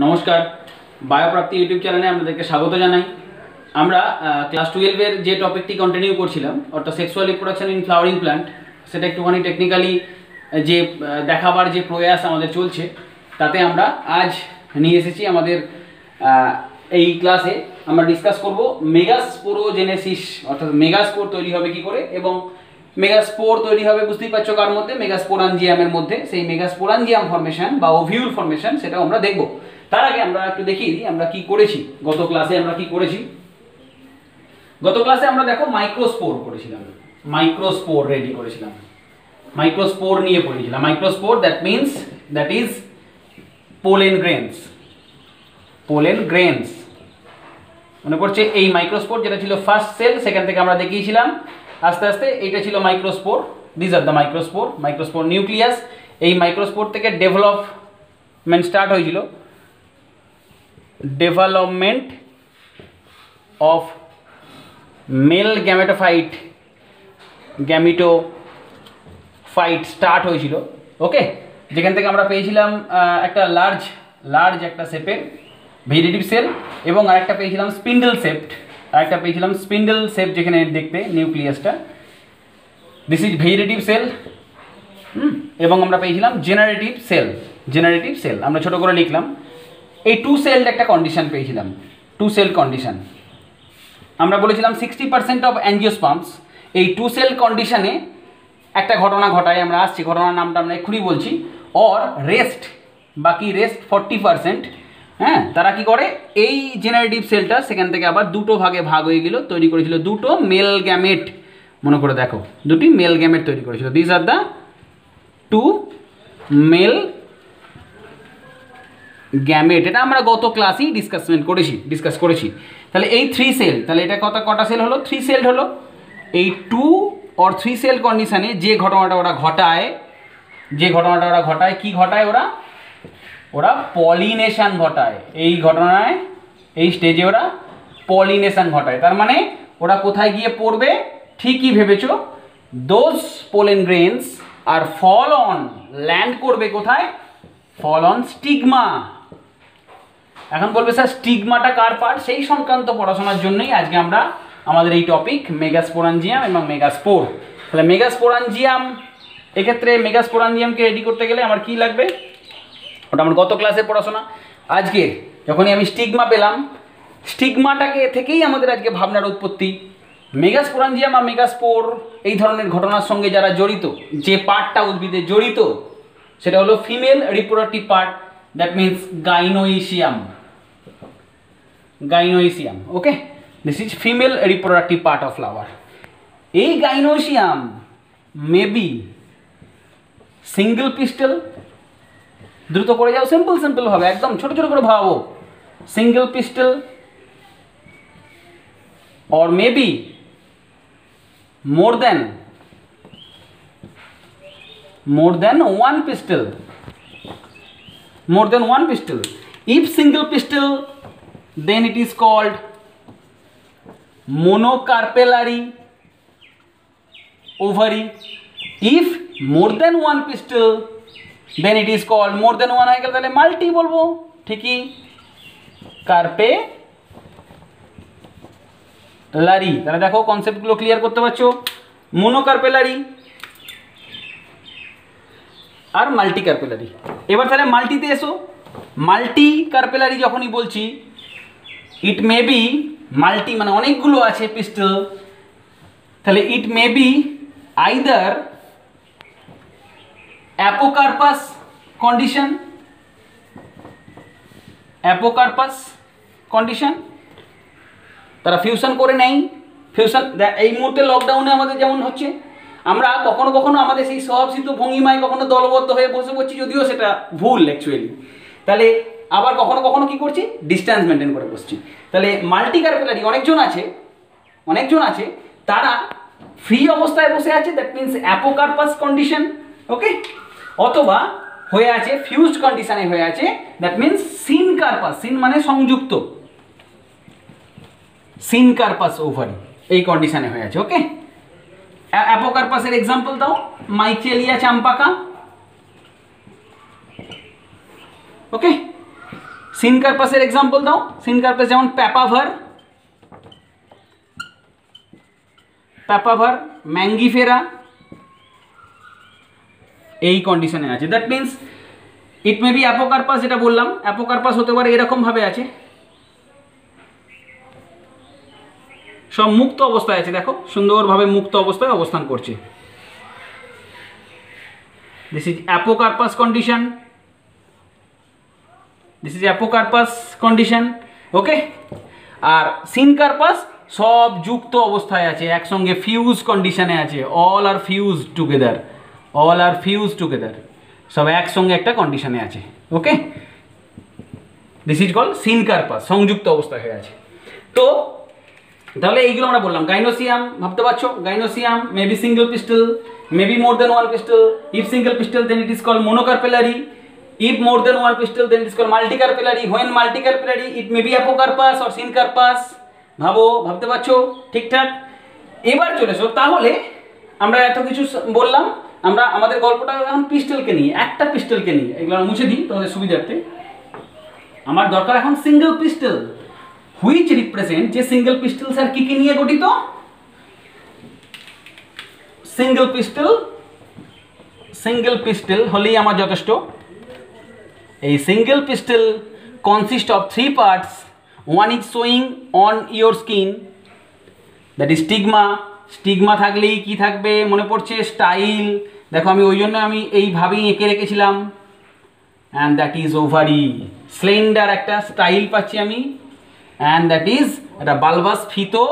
নমস্কার, বায়োপ্রাপ্তি ইউটিউব চ্যানেলে আপনাদেরকে স্বাগত জানাই। আমরা ক্লাস 12-এর যে টপিকটি কন্টিনিউ করছিলাম, অর্থাৎ sexual reproduction in flowering plant, সেটা একটুখানি টেকনিক্যালি যে দেখাবার যে প্রয়াস আমাদের চলছে, তাতে আমরা আজ নিয়ে এসেছি আমাদের এই ক্লাসে আমরা ডিসকাস করব মেগাস্পোরোজেনেসিস, অর্থাৎ মেগাস্পোর তৈরি হবে কি করে, এবং মেগাস্পোর তৈরি হবে বুঝতেই পারছো কার মধ্যে, মেগাস্পোরাঞ্জিয়ামের মধ্যে। সেই মেগাস্পোরাঞ্জিয়াম ফর্মেশন বা ওভিউল ফর্মেশন সেটাও আমরা দেখব। তার আগে আমরা একটু দেখিয়ে দিই আমরা কি করেছি গত ক্লাসে। আমরা কি করেছি গত ক্লাসে? আমরা দেখো মাইক্রোস্পোর করেছিলাম, মাইক্রোস্পোর রেডি করেছিলাম, মাইক্রোস্পোর নিয়ে পড়েছিলাম। Microspore that is pollen grains, pollen grains মনে পড়ছে? এই মাইক্রোস্পোর যেটা ছিল ফার্স্ট সেল, সেখান থেকে আমরা দেখিয়েছিলাম আস্তে আস্তে এটা ছিল microspore. This are the microspore, microspore nucleus. এই মাইক্রোস্পোর থেকে ডেভেলপমেন্ট স্টার্ট হয়েছিল, development of male gametophyte start হয়েছিল। ওকে, যেখান থেকে আমরা পেয়েছিলাম একটা লার্জ একটা শেপের ভেজিটেটিভ সেল, এবং আরেকটা পেয়েছিলাম স্পিন্ডল শেপ, যেখানে দেখতে নিউক্লিয়াসটা, দিস ইজ ভেজিটেটিভ সেল। এবং আমরা পেয়েছিলাম জেনারেটিভ সেল, আমরা ছোট করে লিখলাম। এই টু সেলড একটা কন্ডিশন পেয়েছিলাম, টু সেল কন্ডিশন। আমরা বলেছিলাম 60% অফ অ্যাঞ্জিওস্পার্মস এই টু সেল কন্ডিশনে একটা ঘটনা ঘটায়। আমরা আসছি, ঘটনার নামটা আমরা এক্ষুনি বলছি। অর বাকি রেস্ট 40%, হ্যাঁ, তারা কি করে, এই জেনারেটিভ সেলটা সেখান থেকে আবার দুটো ভাগে ভাগ হয়ে গেল, তৈরি করেছিল দুটো মেল গ্যামেট। মনে করে দেখো, দুটি মেল গ্যামেট তৈরি করেছিল। This are the two mail gamete. এটা আমরা গত ক্লাসেই ডিসকাস করেছি। তাহলে এই থ্রি সেল, তাহলে এটা কটা সেল হলো? থ্রি সেল হলো। এই 2 or 3 সেল কন্ডিশনে যে ঘটনাটা ওরা ঘটায়, কি ঘটায় ওরা পলিনেশন ঘটায়। এই ঘটনায়, এই স্টেজে ওরা পলিনেশন ঘটায়। তার মানে ওরা কোথায় গিয়ে পড়বে? ঠিকই ভেবেছো, those pollen grains are fall on, land করবে কোথায়? Fall on stigma. এখন বলবে স্যার স্টিগমাটা কার পার্ট? সেই সংক্রান্ত পড়াশোনার জন্যই আজকে আমরা আমাদের এই টপিক মেগাস্পোরাঞ্জিয়াম এবং মেগাস্পোর। তাহলে মেগাস্পোরাঞ্জিয়াম, এক্ষেত্রে মেগাস্পোরাঞ্জিয়ামকে রেডি করতে গেলে আমার কি লাগবে? ওটা আমার গত ক্লাসের পড়াশোনা। আজকে যখনই আমি স্টিগমা পেলাম, স্টিগমাটাকে থেকেই আমাদের আজকে ভাবনার উৎপত্তি। মেগাস্পোরাঞ্জিয়াম আর মেগাস্পোর এই ধরনের ঘটনার সঙ্গে যারা জড়িত, যে পার্টটা উদ্ভিদে জড়িত, সেটা হলো female reproductive part, that means gynoecium. Okay, this is female reproductive part of flower. এই gynoecium may be single pistil, দ্রুত করে যাও, সিম্পল হবে, একদম ছোট করে ভাবো। Single pistil or maybe more than one pistil. If single pistil, then it is called monocarpellary ovary. If more than one pistil, then it is called, more than one হয়ে গেলে তাহলে মাল্টি বলবো, ঠিকই, কার্পেলারি। তাহলে দেখো কনসেপ্টগুলো ক্লিয়ার করতে পারছো, মোনোকার্পেলারি আর multi কার্পেলারি। এবার তাহলে মাল্টিতে এসো। মাল্টি কার্পেলারি যখনই বলছি, ইট মে বি মাল্টি মানে অনেকগুলো আছে পিস্টল, তাহলে it may be either apocarpous condition, তারা ফিউশন করে নেই। ফিউশন এই মুহূর্তে লকডাউনে আমাদের যেমন হচ্ছে, আমরা কখনো আমাদের সেই স্বভাবসিদ্ধ ভঙ্গিমায় কখনো দলবদ্ধ হয়ে বসে পড়ছি, যদিও সেটা ভুল অ্যাকচুয়ালি। তাহলে আবার কখনো কি করছি? ডিস্ট্যান্স মেনটেন করে বসছি। তাহলে মাল্টি কার্পেলারি অনেকজন আছে, তারা ফ্রি অবস্থায় বসে আছে, দ্যাট মিনস অ্যাপোকার্পাস কন্ডিশন। ওকে, অথবা হয়ে আছে ফিউজড কন্ডিশনে হয়ে আছে, দ্যাট মিনস সিনকার্পাস, সিন মানে সংযুক্ত, সিনকার্পাস ওভারি এই কন্ডিশনে হয়ে আছে। ওকে, অ্যাপোকার্পাসের এক্সাম্পল দাও, মাইকেলিয়া চাম্পাকা। ওকে, সিনকার্পাসের এক্সাম্পল দাও। সিনকার্পাস যেমন প্যাপাভার, প্যাপাভার, ম্যাঙ্গিফেরা, এই কন্ডিশনে আছে। That means it may B অ্যাপোকার্পাস, যেটা বললাম অ্যাপোকার্পাস হতে পারে এরকম ভাবে আছে, সব মুক্ত অবস্থায় আছে, দেখো সুন্দরভাবে মুক্ত অবস্থায় অবস্থান করছে। This is apocarpous condition, this is apocarpous condition. Okay, আর সিনকার্পাস সব যুক্ত অবস্থায় আছে, একসঙ্গে ফিউজ কন্ডিশনে আছে, all are fuse together, all are fuse together, সব একসঙ্গে একটা কন্ডিশনে আছে। Okay, this is call syncarpous, সংযুক্ত অবস্থায় হয়ে আছে। তো তাহলে এইগুলো আমরা বললাম। গাইনোসিয়াম ভাবতে পারছো, gynoecium maybe single pistil, maybe more than one pistil. If single pistil then it is called monocarpellary, if more than one pistil then it is called multicarpellary, when multicarpellary it may be apocarpus or syncarpus। ভাবতে পারছো ঠিকঠাক? এবার চলে এসো, তাহলে আমরা এত কিছু বললাম, আমরা আমাদের গল্পটা এখন পিস্টলকে নিয়ে, একটা পিস্টলকে নিয়ে, এগুলো মুছে দিই তোমাদের সুবিধার্থে। আমার দরকার এখন সিঙ্গেল পিস্টল, হুইচ রিপ্রেজেন্ট, যে সিঙ্গেল পিস্টল স্যার কি কি নিয়ে গঠিত? সিঙ্গেল পিস্টল, সিঙ্গেল পিস্টল হলেই আমার যথেষ্ট। A single pistol consists of 3 parts. One is showing on your skin, that is stigma. Stigma থাকলেই কি থাকবে মনে পড়ছে? স্টাইল। দেখো আমি ওই জন্য আমি এইভাবেই এঁকে রেখেছিলাম। And that is ovary, slender একটা স্টাইল পাচ্ছি আমি। অ্যান্ড দ্যাট ইজ একটা বালবাস ফিতো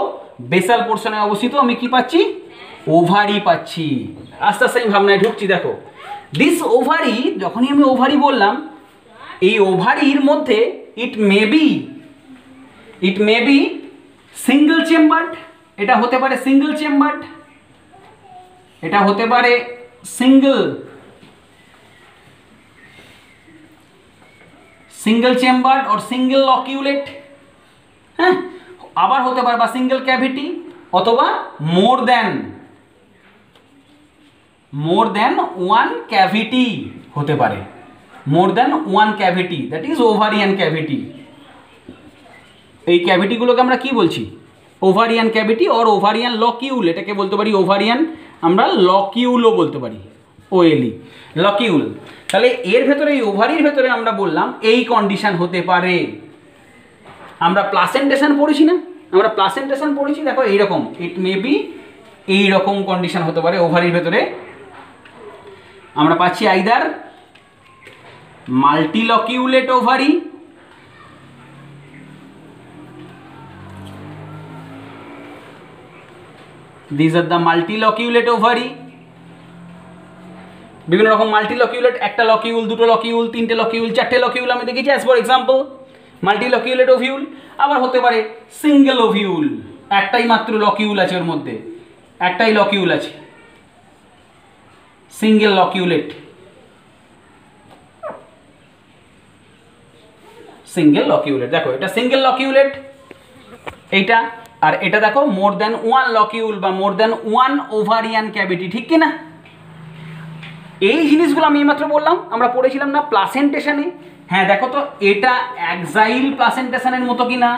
বেসাল পোর্শনে অবস্থিত, আমি কি পাচ্ছি? ওভারি পাচ্ছি। আস্তে আস্তে আমি ভাবনায় ঢুকছি। দেখো দিস ওভারি, যখনই আমি ওভারি বললাম, এই ওভারির মধ্যে ইট মে বি সিঙ্গেল চেম্বার্ড, এটা হতে পারে সিঙ্গেল চেম্বার্ড, এটা হতে পারে সিঙ্গেল চেম্বার্ড অর সিঙ্গেল লকিউলেট, হ্যাঁ, আবার হতে পারে বা সিঙ্গেল ক্যাভিটি, অথবা মোর দেন ওয়ান ক্যাভিটি হতে পারে, more than one cavity, that is ovarian cavity. এই ক্যাভিটিগুলোকে আমরা কি বলছি? Ovarian cavity or ovarian locule, এটাকে বলতে পারি ওভারিয়ান, আমরা লকিউলও বলতে পারি, ওএলই, লকিউল। তাহলে এর ভেতরে, এই ওভারির ভেতরে আমরা বললাম এই কন্ডিশন হতে পারে। আমরা প্লাসেন্টেশন পড়েছি না, দেখো এইরকম, ইট মে বি এইরকম কন্ডিশন হতে পারে ওভারির ভেতরে। আমরা পাচ্ছি either multiloculate ovary, these are the multilocculate ovary, বিভিন্ন রকম মাল্টিলকিউলেট, একটা লকিউল, দুটো লকিউল, তিনটে লকিউল, চারটে লকিউল আমি দেখেছি অ্যাজ ফর এক্সাম্পল মাল্টিলকিউলেট ওভিউল। আবার হতে পারে সিঙ্গেল ওভিউল, একটাই মাত্র লকিউল আছে, ওর মধ্যে একটাই লকিউল আছে, সিঙ্গেল লকিউলেট, সিঙ্গেল লকিউলেট। দেখো এটা সিঙ্গেল লকিউলেট এইটা, আর এটা দেখো মোর দেন ওয়ান লকিউল বা মোর দেন ওয়ান ওভারিয়ান ক্যাভিটি, ঠিক কি না? এই জিনিসগুলো আমি এইমাত্র বললাম, আমরা পড়েছিলাম না প্লাসেন্টেশনে। হ্যাঁ দেখো তো এটা এক্সাইল প্লাসেন্টেশনের মতো কিনা,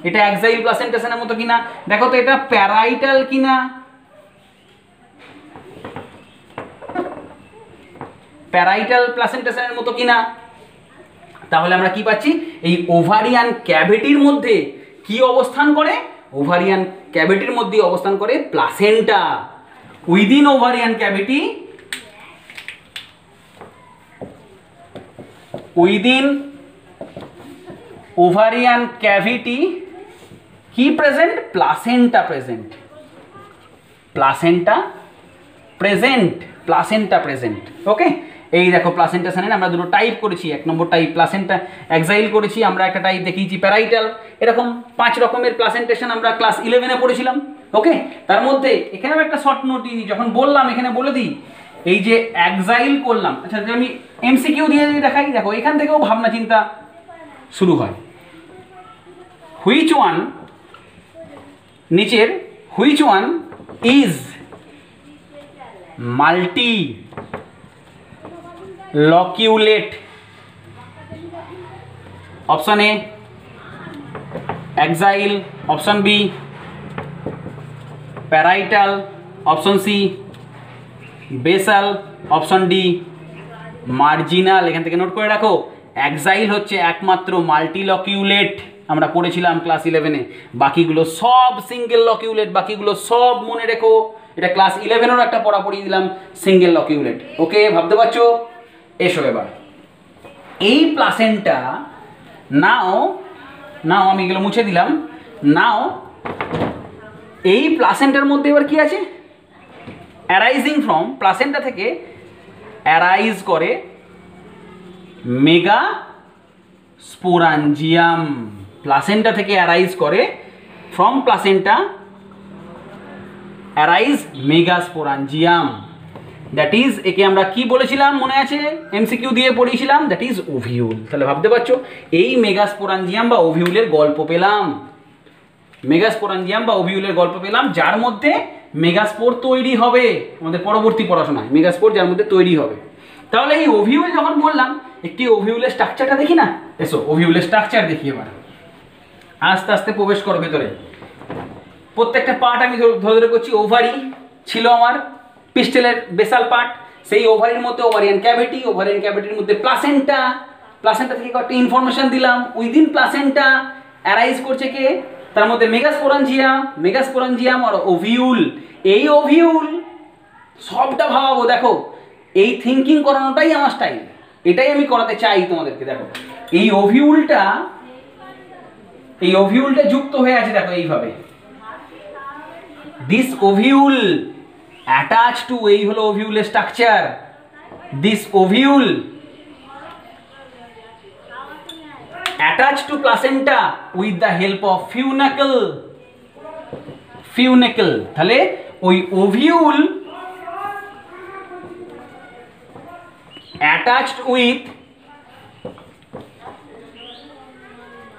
এটা এক্সাইল প্লাসেন্টেশনের মতো কিনা, দেখো তো এটা প্যারাইটাল কিনা, প্যারাইটাল প্লাসেন্টেশনের মতো কিনা। তাহলে আমরা কি পাচ্ছি? এই ওভারিয়ান ক্যাভিটির মধ্যে কি অবস্থান করে? ওভারিয়ান ক্যাভিটির মধ্যে অবস্থান করে placenta. Within ovarian cavity, within ovarian cavity কি present? Placenta present, placenta present. Okay, এই দেখো প্লাসেন্টেশনের আমরা দুটো টাইপ করেছি। এক নম্বর টাইপ প্লাসেন্টা এক্সাইল করেছি, আমরা একটা টাইপ দেখিয়েছি প্যারাইটাল। এরকম 5 রকমের প্লাসেন্টেশন আমরা ক্লাস 11-এ পড়েছিলাম। ওকে, তার মধ্যে এখানেও একটা শর্ট নোট দিই, যখন বললাম এখানে বলে দিই, এই যে এক্সাইল করলাম, আচ্ছা আমি এমসিকিউ দিয়ে যদি দেখাই, দেখো এখান থেকেও ভাবনা চিন্তা শুরু হয়। হুইচ ওয়ান, নিচের which one is multi loculate option A axile, option B parietal, option C basal, option D marginal. এখান থেকে নোট করে রাখো, এক্সাইল হচ্ছে একমাত্র মাল্টিলকিউলেট, আমরা পড়েছিলাম ক্লাস 11-এ। বাকিগুলো সব সিঙ্গেল লকিউলেট, বাকিগুলো সব মনে রেখো। এটা ক্লাস 11-এরও একটা পড়া পড়িয়ে দিলাম, সিঙ্গেল লকিউলেট। ওকে, ভাবতে পারছো? এসো এবার এই প্লাসেন্টা, নাও আমি এগুলো মুছে দিলাম। নাও এই প্লাসেন্টার মধ্যে এবার কি আছে? অ্যারাইজিং ফ্রম, প্লাসেন্টা থেকে অ্যারাইজ করে মেগা স্পোরাঞ্জিয়াম। প্লাসেন্টা থেকে অ্যারাইজ করে, from placenta arise mega sporangium. That is, একে আমরা কি বলেছিলাম মনে আছে? এমসিকিউ দিয়ে পড়িয়েছিলাম, দ্যাট ইজ ওভিউল। তাহলে ভাবতে পারছো এই মেগাস্পোরাঞ্জিয়াম বা ওভিউলের গল্প পেলাম, মেগাস্পোরাঞ্জিয়াম বা ওভিউলের গল্প পেলাম, যার মধ্যে মেগাস্পোর তৈরি হবে আমাদের পরবর্তী পড়াশোনায়, মেগাস্পোর যার মধ্যে তৈরি হবে। তাহলে এই ওভিউল যখন বললাম, একটি ওভিউলের স্ট্রাকচারটা দেখি না? এসো ওভিউলের স্ট্রাকচার দেখি এবার। আস্তে আস্তে প্রবেশ করো ভেতরে। প্রত্যেকটা পার্ট আমি ধরে ধরে করছি। ওভারি ছিল আমার পিস্টেলের বেসাল পার্ট, সেই ওভারির মধ্যে ওভারিয়ান ক্যাভিটি, ওভারিয়ান ক্যাভিটির মধ্যে প্লাসেন্টা, প্লাসেন্টা থেকে কয়েকটা ইনফরমেশন দিলাম। উইদিন প্লাসেন্টা অ্যারাইজ করছে কে? তার মধ্যে মেগাস্পোরাঞ্জিয়াম আর ওভিউল। এই ওভিউল সবটা ভাবাবো, দেখো এই থিঙ্কিং করানোটাই আমার স্টাইল, এটাই আমি করাতে চাই তোমাদেরকে। দেখো এই ওভিউলটা যুক্ত হয়ে আছে, দেখো এইভাবে। দিস ওভিউল অ্যাটাচ টু, এই হলো ওভিউলের structure. This ovule attached to placenta with the help of funicle। তাহলে ওই ovule attached with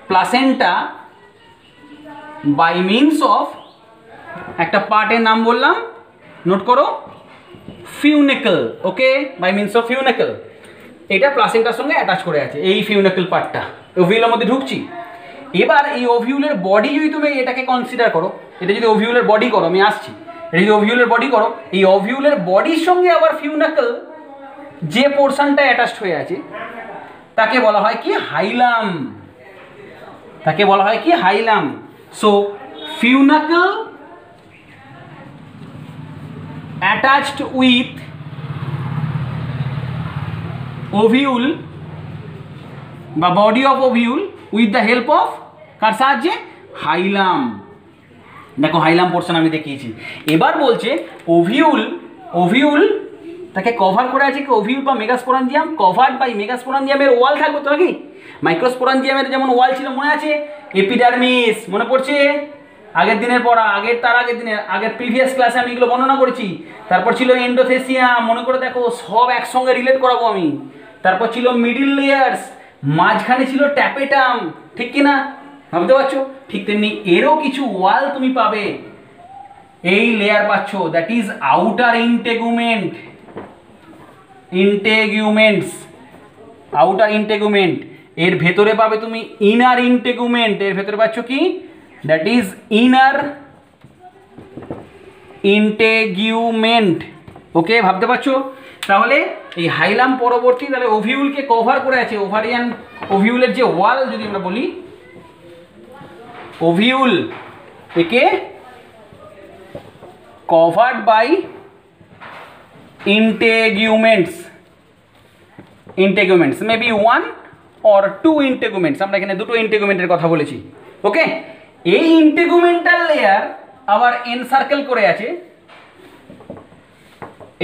placenta by means of, একটা পার্টের নাম বললাম, নোট করো, ফিউনিকল। ওকে, বাই মিনস অফ ফিউনিকল। এটা প্লাসেন্টার সঙ্গে অ্যাটাচ করে আছে, এই ফিউনিকল পার্টটা ওভিউলের মধ্যে ঢুকছি। এবার এই ওভিউলের বডি যদি তুমি এটাকে কনসিডার করো, এটা যদি ওভিউলের বডি করো, আমি আসছি, এটা যদি ওভিউলের বডি করো, এই ওভিউলের বডির সঙ্গে আবার ফিউনিকল যে পোর্শনটা অ্যাটাচড হয়ে আছে তাকে বলা হয় কি? হাইলাম। তাকে বলা হয় কি? Hilum. So funicle attached with ovule বা body of ovule with the help of কার সাহায্যে? হাইলাম। দেখো হাইলাম পোর্শন আমি দেখিয়েছি। এবার বলছে ওভিউল তাকে কভার করে আছে কি? ওভিউল বা মেগাস্পোরাঞ্জিয়াম কভার্ড বাই মেগাস্পোরাঞ্জিয়ামের ওয়াল থাকবে তো নাকি? মাইক্রোস্পোরাঞ্জিয়ামের যেমন ওয়াল ছিল মনে আছে? এপিডার্মিস, মনে পড়ছে? আগের দিনের পড়া, আগের প্রিভিয়াস ক্লাসে আমি এগুলো বর্ণনা করেছি। তারপর ছিল এন্ডোথেসিয়াম, মনে করে দেখো, সব একসঙ্গে রিলেট করাবো আমি। তারপর ছিল মিডিল লেয়ার্স, মাঝখানে ছিল ট্যাপেটাম, ঠিক কি না? ভাবতে পারছো? ঠিক তেমনি এরও কিছু ওয়াল তুমি পাবে, এই লেয়ার পাচ্ছ, দ্যাট ইজ আউটার আউটার ইন্টেগুমেন্ট। এর ভেতরে পাবে তুমি ইনার ইন্টেগুমেন্ট, এর ভেতরে পাচ্ছ কি? That is inner integument. Okay, ভাবতে পারছো? তাহলে এই হাইলাম পরবর্তী, তাহলে ওভিউলকে কভার করে আছে। ওভিউলের যে ওয়াল যদি আমরা বলি, ওভিউল একে কভার্ড বাই ইন্টেগুমেন্টস, মেবি 1 or 2 ইন্টেগুমেন্টস। আমরা এখানে দুটো ইন্টেগুমেন্টের কথা বলেছি। ওকে, এই ইন্টেগুমেন্টাল লেয়ার আবার এনসার্কেল করে আছে,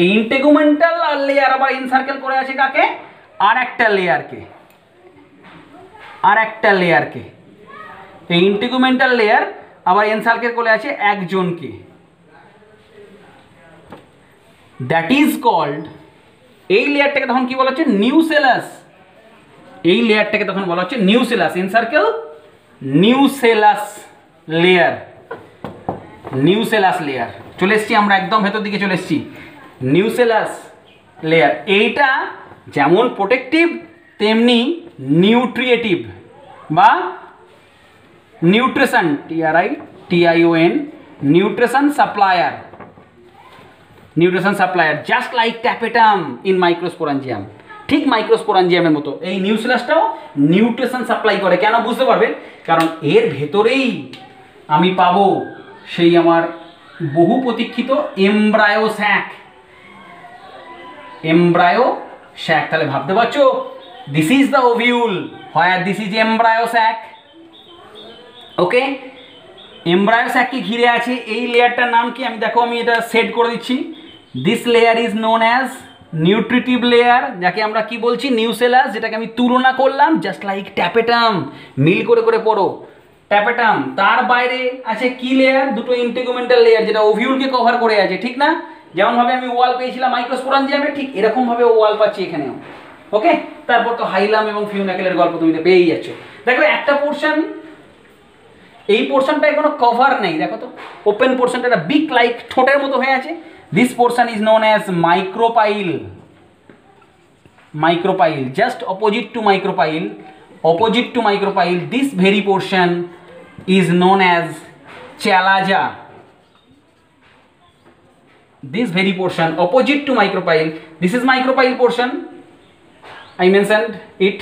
এই ইন্টেগুমেন্টাল লেয়ার আবার এনসার্কেল করে আছে কাকে? আর একটা লেয়ারকে। এই ইন্টেগুমেন্টাল লেয়ার আবার এনসার্কেল করে আছে একজনকে, দ্যাট ইজ কল্ড, এই লেয়ারটাকে তখন কি বলা হচ্ছে? নিউসেলাস। এই লেয়ারটাকে তখন বলা হচ্ছে নিউসেলাস, এনসার্কেল নিউসেলাস লেয়ার। চলে এসছি আমরা, একদম ভেতর দিকে চলে এসছি। নিউসেলাস লেয়ার এইটা যেমন প্রোটেক্টিভ তেমনি নিউট্রিয়েটিভ। বা nutrition TRITION nutrition supplier, nutrition supplier just like tapetum in microsporangium. ঠিক মাইক্রোস্পোরাঞ্জিয়ামের মতো এই নিউসিলাসটাও নিউট্রিশন সাপ্লাই করে। কেন বুঝতে পারবে? কারণ এর ভেতরেই আমি পাবো সেই আমার বহু প্রতীক্ষিত এমব্রায়ো স্যাক, এমব্রায়ো স্যাক। তাহলে ভাবতে পারছো this is the ovule, where this is embryo sac. Okay, embryo স্যাককে ঘিরে আছে এই লেয়ারটার নাম কি? আমি দেখো, আমি এটা সেট করে দিচ্ছি। This layer is known as nutritive layer, যাকে আমরা কি বলছি? নিউসেলাস, যেটাকে আমি তুলনা করলাম জাস্ট লাইক ট্যাপেটাম। মিল করে করে পড়ো, ট্যাপেটাম। তার বাইরে আছে কি লেয়ার? দুটো ইন্টিগুমেন্টাল লেয়ার, যেটা ওভিউলকে কভার করে আছে, ঠিক না? যেমনভাবে আমি ওয়াল পেয়েছিলাম মাইক্রোস্পোরাঞ্জিয়ামে, ঠিক এরকম ভাবে ওয়াল পাচ্ছি এখানেও। ওকে, তারপর তো হাইলাম এবং ফিউনাকেলের গল্প তুমি তো পেয়েই যাচ্ছ। দেখো একটা পোর্শন, এই পোর্শনটা এখনো কভার নেই, দেখো তো ওপেন পোর্শনটা একটা বিগ লাইক ঠোঁটের মতো হয়ে আছে। This portion is known as micropyle, micropyle just opposite to micropyle, opposite to micropyle this very portion is known as chalaza. This very portion opposite to micropyle, this is micropyle portion, I mentioned it.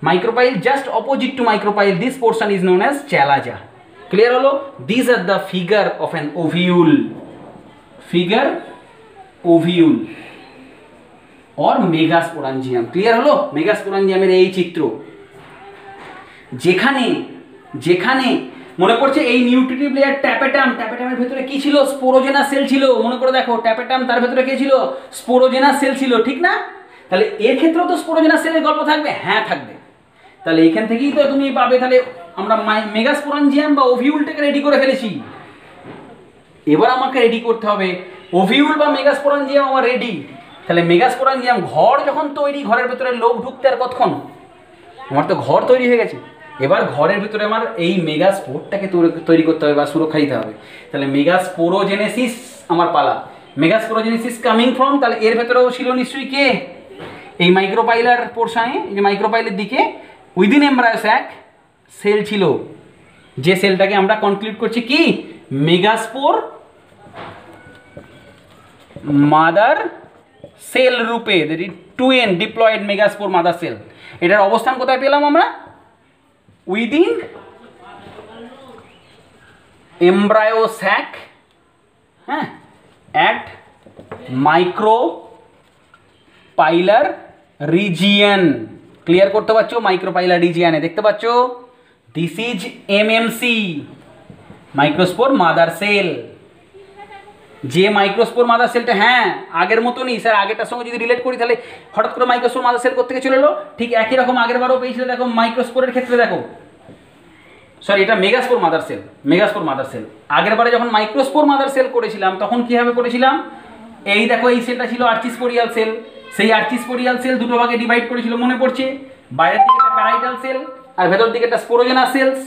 Micropyle just opposite to micropyle, this portion is known as chalaza. Clear holo? These are the figure of an ovule, figure ovule or megasporangium. Clear হলো? মেগাস্পোরাঞ্জিয়ামের এই চিত্র, যেখানে যেখানে মনে পড়ছে এই nutritive layer tapetum, ট্যাপেটামের ভেতরে কি ছিল? স্পোরোজেনাস সেল ছিল। মনে করে দেখো, ট্যাপেটাম তার ভেতরে কি ছিল? স্পোরোজেনাস সেল ছিল, ঠিক না? তাহলে এর ক্ষেত্রেও তো স্পোরোজেনাস সেলের গল্প থাকবে। হ্যাঁ থাকবে। তাহলে এখান থেকেই তো তুমি পাবে। তাহলে আমরা মেগাস্পোরাঞ্জিয়াম বা ওভিউলটাকে রেডি করে ফেলেছি। এবার আমাকে রেডি করতে হবে ওভিউল বা মেগাস্পোরাঞ্জিয়াম আমার রেডি। তাহলে মেগাস্পোরাঞ্জিয়াম ঘর যখন তৈরি, ঘরের ভেতরে লোক ঢুকতে আর কতক্ষণ? আমার তো ঘর তৈরি হয়ে গেছে। এবার ঘরের ভিতরে আমার এই মেগাস্পোরটাকে তৈরি করতে হবে বা সুরক্ষা দিতে হবে। তাহলে মেগাস্পোরোজেনেসিস আমার পালা। মেগাস্পোরোজেনেসিস কামিং ফ্রম, তাহলে এর ভেতরেও ছিল নিশ্চয়ই কে? এই মাইক্রোপাইলার পোর্শনে, এই যে মাইক্রোপাইলের দিকে উইদিন এমব্রায়ো স্যাক সেল ছিল, যে সেলটাকে আমরা কনক্লুড করছি কি? মেগাস্পোর মাদার সেল রূপে, two n diploid megaspore mother cell. এটার অবস্থান কোথায় পেলাম আমরা? উইদিন এমব্রায়ো স্যাক, হ্যাঁ, অ্যাট মাইক্রোপাইলার রিজিয়ন। ক্লিয়ার করতে পারছো? মাইক্রোপাইলার রিজিয়নে দেখতে পাচ্ছ this is MMC, microspore mother cell. যে মাইক্রোস্পোর মাদার সেলটা, হ্যাঁ আগের মতনই স্যার, আগেরটার সঙ্গে যদি রিলেট করি তাহলে হঠাৎ করে মাইক্রোস্পোর মাদার সেল করতে চলে এলো। ঠিক একই রকম আগের বারও পেয়েছিল। দেখো মাইক্রোস্পোরের ক্ষেত্রে দেখো, সরি এটা megaspore mother sell, megaspore mother sell. আগের বারে যখন মাইক্রোস্পোর মাদার সেল করেছিলাম তখন কীভাবে করেছিলাম? এই দেখো এই সেলটা ছিল আর্চিস্পোরিয়াল সেল। সেই আর্চিস্পোরিয়াল সেল দুটো ভাগে ডিভাইড করেছিল, মনে পড়ছে? বাইরের দিকে একটা প্যারাইটাল সেল আর ভেতর দিকে একটা স্পোরোজেনাস সেলস।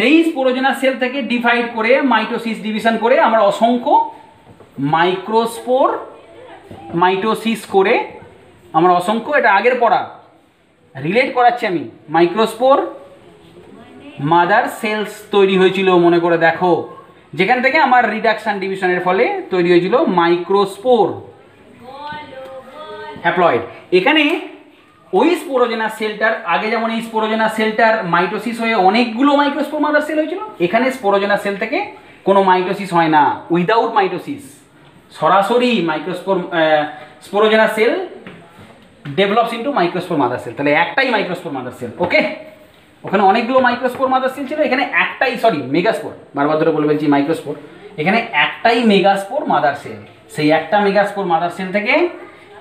এই স্পোরোজেনাস সেল থেকে ডিভাইড করে মাইটোসিস ডিভিশন করে আমরা অসংখ্য মাইক্রোস্পোর মাইটোসিস করে আমরা অসংখ্য, এটা আগের পড়া রিলেট করাচ্ছি আমি, মাইক্রোস্পোর মাদার সেলস তৈরি হয়েছিল। মনে করে দেখো, যেখান থেকে আমার রিডাকশন ডিভিশনের ফলে তৈরি হয়েছিল মাইক্রোস্পোর হ্যাপ্লয়েড। এখানে ওই স্পোরোজেনাস সেলটার আগে যেমন এই স্পোরোজেনাস সেলটার মাইটোসিস হয়ে অনেকগুলো মাইক্রোস্পোর মাদার সেল হয়েছিল, এখানে স্পোরোজেনাস সেল থেকে কোনো মাইটোসিস হয় না, উইদাউট মাইটোসিস সরাসরি microspore sporogenous cell develops into microspore mother cell. তাহলে একটাই মাইক্রোস্পোর মাদার সেল। ওকে, ওখানে অনেকগুলো মাইক্রোস্পোর মাদার সেল ছিল, এখানে একটাই, সরি মেগাস্পোর, বারবার ধরে বলে বলছি মাইক্রোস্পোর, এখানে একটাই মেগাস্পোর মাদার সেল। সেই একটা মেগাস্পোর মাদার সেল থেকে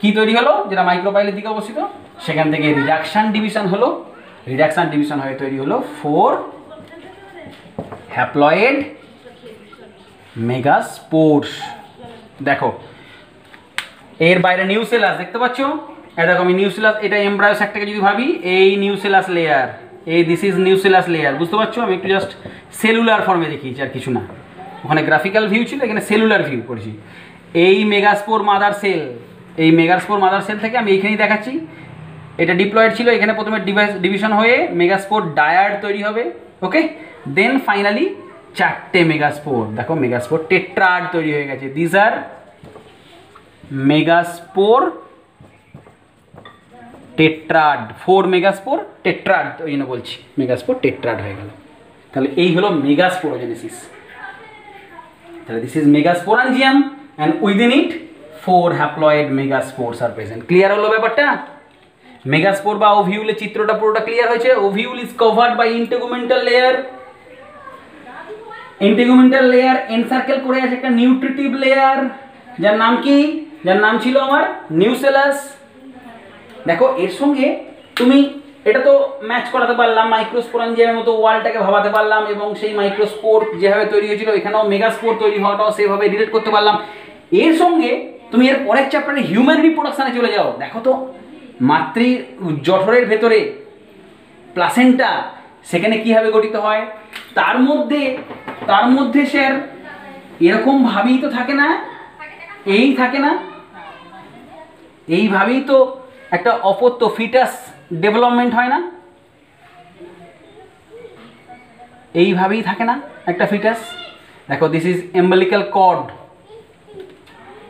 কি তৈরি হলো? যেটা মাইক্রোপাইলের দিকে অবস্থিত, সেখান থেকে রিডাকশন ডিভিশন হলো। রিডাকশন ডিভিশন হয়ে তৈরি হলো 4 হ্যাপ্লয়েড মেগাস্পোরস। দেখো এর বাইরে নিউসেলাস দেখতে পাচ্ছ? দেখো আমি নিউসেলাস, এটা এমব্রায়ো স্যাকটাকে যদি ভাবি, এই নিউসেলাস লেয়ার, এই দিস ইজ নিউসেলাস লেয়ার, বুঝতে পারছো? আমি একটু জাস্ট সেলুলার ফর্মে দেখিয়েছি আর কিছু না। ওখানে গ্রাফিক্যাল ভিউ ছিল, এখানে সেলুলার ভিউ করেছি। এই মেগাস্পোর মাদার সেল, এই মেগাস্পোর মাদার সেল থেকে আমি এইখানেই দেখাচ্ছি এটা ডিপ্লয়েড ছিল, এখানে প্রথমে ডিভিশন হয়ে মেগাস্পোর ডায়াড তৈরি হবে। ওকে, দেন ফাইনালি 4টে মেগাস্পোর, দেখো মেগাস্পোর টেট্রাড তৈরি হয়ে গেছে। This are megaspore tetrad, 4 megaspore tetrad, ওই জন্য বলছি মেগাস্পোর টেট্রাড হয়ে গেল। তাহলে এই হলো মেগাস্পোরোজেনেসিস। তাহলে this is megasporangium and within it 4 haploid megaspores are present. Clear হলো ব্যাপারটা? মেগাস্পোর বা ওভিউলের চিত্রটা পুরোটা ক্লিয়ার হয়েছে। Ovule is covered by integumental layer, integumental layer encircle করে আছে একটা নিউট্রিটিভ লেয়ার, যার নাম কি? যার নাম ছিল আমার নিউসেলাস। দেখো এর সঙ্গে তুমি এটা তো ম্যাচ করাতে পারলাম, মাইক্রোস্পোরাঞ্জিয়ামের মতো ওয়ালটাকে ভাবাতে পারলাম, এবং সেই মাইক্রোস্পোর যেভাবে তৈরি হয়েছিল এখানেও মেগাস্পোর তৈরি হওয়াটাও সেভাবে রিলেট করতে পারলাম। এর সঙ্গে তুমি এর পরের চ্যাপ্টারে হিউম্যান রিপ্রোডাকশানে চলে যাও। দেখো তো মাতৃ জঠরের ভেতরে প্লাসেন্টা, সেখানে কীভাবে গঠিত হয়, তার মধ্যে স্যার এরকম ভাবেই তো থাকে না, এই থাকে না, এইভাবেই তো একটা অপত্য ফিটাস ডেভেলপমেন্ট হয় না, এইভাবেই থাকে না একটা ফিটাস। দেখো দিস ইজ এম্বেলিক্যাল কর্ড,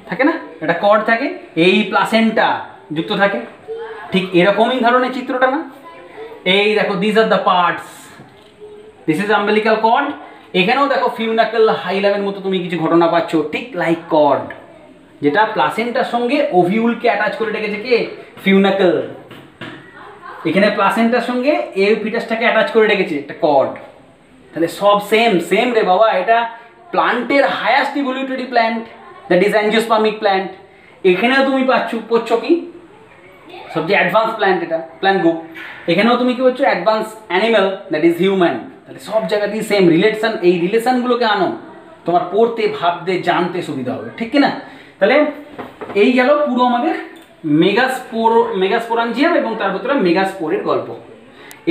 থাকে না, একটা কর্ড থাকে, এই প্লাসেন্টা যুক্ত থাকে, ঠিক এরকমই ধরনের চিত্রটা না? এই দেখো this are the parts, this is umbilical cord. এখানেও দেখো ফিউনাকেল হাইলামের মতো তুমি কিছু ঘটনা পাচ্ছ, ঠিক লাইক কর্ড, যেটা প্লাসেন্টার সঙ্গে ওভিউলকে অ্যাটাচ করে রেখেছে কে? ফিউনাকেল। এখানে প্লাসেন্টার সঙ্গে এই ফিটাসটাকে অ্যাটাচ করে রেখেছে একটা কর্ড। তাহলে সব সেম রে বাবা। এটা প্লান্টের হায়াস্ট ইভলিউটরি প্ল্যান্ট, দ্যাট ইজ অ্যাঞ্জিওস্পার্মিক প্ল্যান্ট। এখানেও তুমি পড়ছো কি? সবচেয়ে অ্যাডভান্স প্ল্যান্ট, এটা প্ল্যান্ট গ্রুপ। এখানেও তুমি কি বলছো? Advance animal, that is human. তাহলে সব জায়গাতেই সেম রিলেশন, এই রিলেশনগুলোকে আনো, তোমার পড়তে ভাবতে জানতে সুবিধা হবে, ঠিক কিনা? তাহলে এই গেল পুরো আমাদের মেগাস্পোরাঞ্জিয়াম এবং তার ভিতরে মেগাস্পোরের গল্প।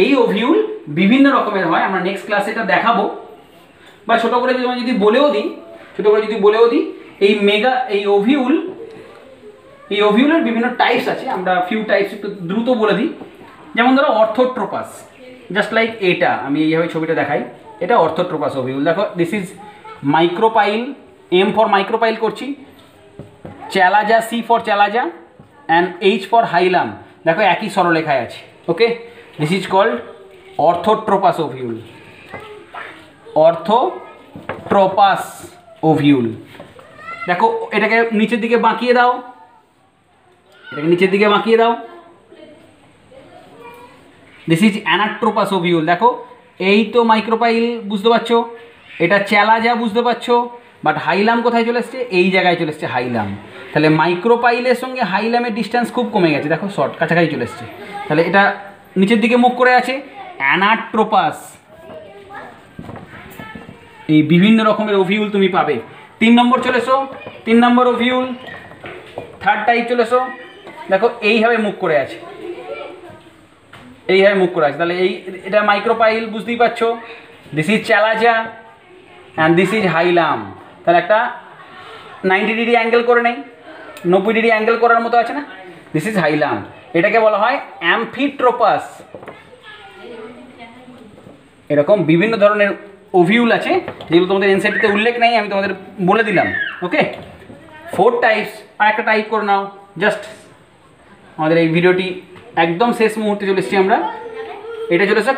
এই ওভিউল বিভিন্ন রকমের হয়, আমরা নেক্সট ক্লাসে এটা দেখাবো, বা ছোটো করে যদি বলেও দিই এই ওভিউলের বিভিন্ন টাইপস আছে। আমরা ফিউ টাইপস একটু দ্রুত বলে দিই। যেমন ধরো অর্থোট্রোপাস, জাস্ট লাইক এটা আমি এইভাবে ছবিটা দেখাই, এটা অর্থোট্রোপাস ওভিউল। দেখো this is micropyle, M for micropyle করছি, chalaza, C for chalaza, and H for hilum. দেখো একই সরলরেখায় আছে। Okay, this is called orthotropous ovule, orthotropous ovule. দেখো এটাকে নিচের দিকে বাঁকিয়ে দাও, দিস ইজ অ্যানাট্রোপাস ওভিউল। দেখো এই তো মাইক্রোপাইল বুঝতে পারছো, এটা চ্যালাজা বুঝতে পারছো, বাট হাইলাম কোথায় চলে এসছে? এই জায়গায় চলে এসছে হাইলাম। তাহলে মাইক্রোপাইলের সঙ্গে হাইলামের ডিস্টেন্স খুব কমে গেছে, দেখো শর্ট কাছাকাছি চলে এসছে। তাহলে এটা নিচের দিকে মুখ করে আছে, অ্যানাট্রোপাস। এই বিভিন্ন রকমের ওভিউল তুমি পাবে। 3 নম্বর চলে এসো, 3 নম্বর ওভিউল, থার্ড টাইপ চলে এসো। দেখো এইভাবে মুখ করে আছে, তাহলে এটা মাইক্রোপাইল বুঝতেই পারছো। This is chalaza and this is hilum. তাহলে একটা 90 ডিগ্রি অ্যাঙ্গেল করে নেই, 90 ডিগ্রি অ্যাঙ্গেল করার মতো আছে না? দিস ইজ হাইলাম। এটাকে বলা হয় অ্যাম্ফিট্রোপাস। এরকম বিভিন্ন ধরনের ওভিউল আছে যেগুলো তোমাদের এনসিইআরটিতে উল্লেখ নেই, আমি তোমাদের বলে দিলাম। ওকে, 4 টাইপস। আর একটা টাইপ করে নাও। জাস্ট আমাদের এই ভিডিওটি একদম শেষ মুহূর্তে চলে এসেছি আমরা। এটা চলে এসে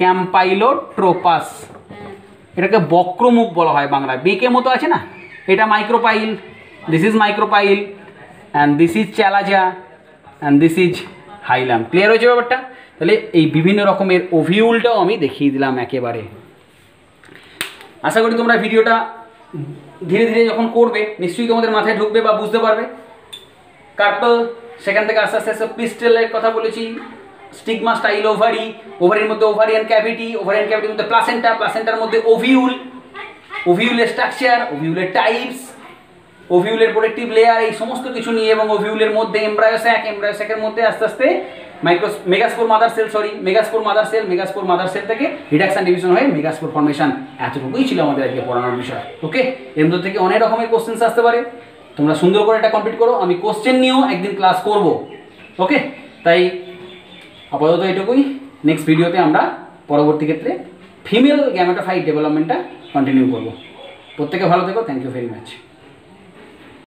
ক্যাম্পাইলোট্রোপাস। এটাকে বক্রমুখ বলা হয় বাংলায়, বেঁকে মতো আছে না? এটা micropyle, this is micropyle, and this is chalaza, and this is hilum. Clear হয়েছে ব্যাপারটা? তাহলে এই বিভিন্ন রকমের ওভিউলটাও আমি দেখিয়ে দিলাম একেবারে। আশা করি তোমরা ভিডিওটা ধীরে ধীরে যখন করবে নিশ্চয়ই তোমাদের মাথায় ঢুকবে বা বুঝতে পারবে। কার্পল, সেখান থেকে আস্তে আস্তে পিস্টেলের কথা বলেছি, স্টিগমা স্টাইল ওভারি, ওভারির মধ্যে ওভারিয়ান ক্যাভিটি, ওভারিয়ান ক্যাভিটির মধ্যে প্লাসেন্টা, প্লাসেন্টার মধ্যে ওভিউল, ওভিউলের স্ট্রাকচার, ওভিউলের টাইপস, ওভিউলের প্রোটেক্টিভ লেয়ার, এই সমস্ত কিছু নিয়ে, এবং ওভিউলের মধ্যে এমব্রায়োস্যাক, এমব্রায়োস্যাকের মধ্যে আস্তে আস্তে মেগাস্পোর মাদার সেল থেকে রিডাকশন ডিভিশন হয়ে মেগাস্পোর ফর্মেশন। এতটুকুই ছিল আমাদের আজকে পড়ানোর বিষয়। ওকে, এর মধ্যে থেকে অনেক রকমের কোশ্চেন্স আসতে পারে, তোমরা সুন্দর করে এটা কমপ্লিট করো। আমি কোশ্চেন নিয়েও একদিন ক্লাস করব, ওকে, তাই আপাতত এটুকুই। নেক্সট ভিডিওতে আমরা পরবর্তী ক্ষেত্রে ফিমেল গ্যামেটোফাইট ডেভেলপমেন্টটা কন্টিনিউ করব। প্রত্যেকে ভালো থেকো, থ্যাংক ইউ ভেরি মাচ।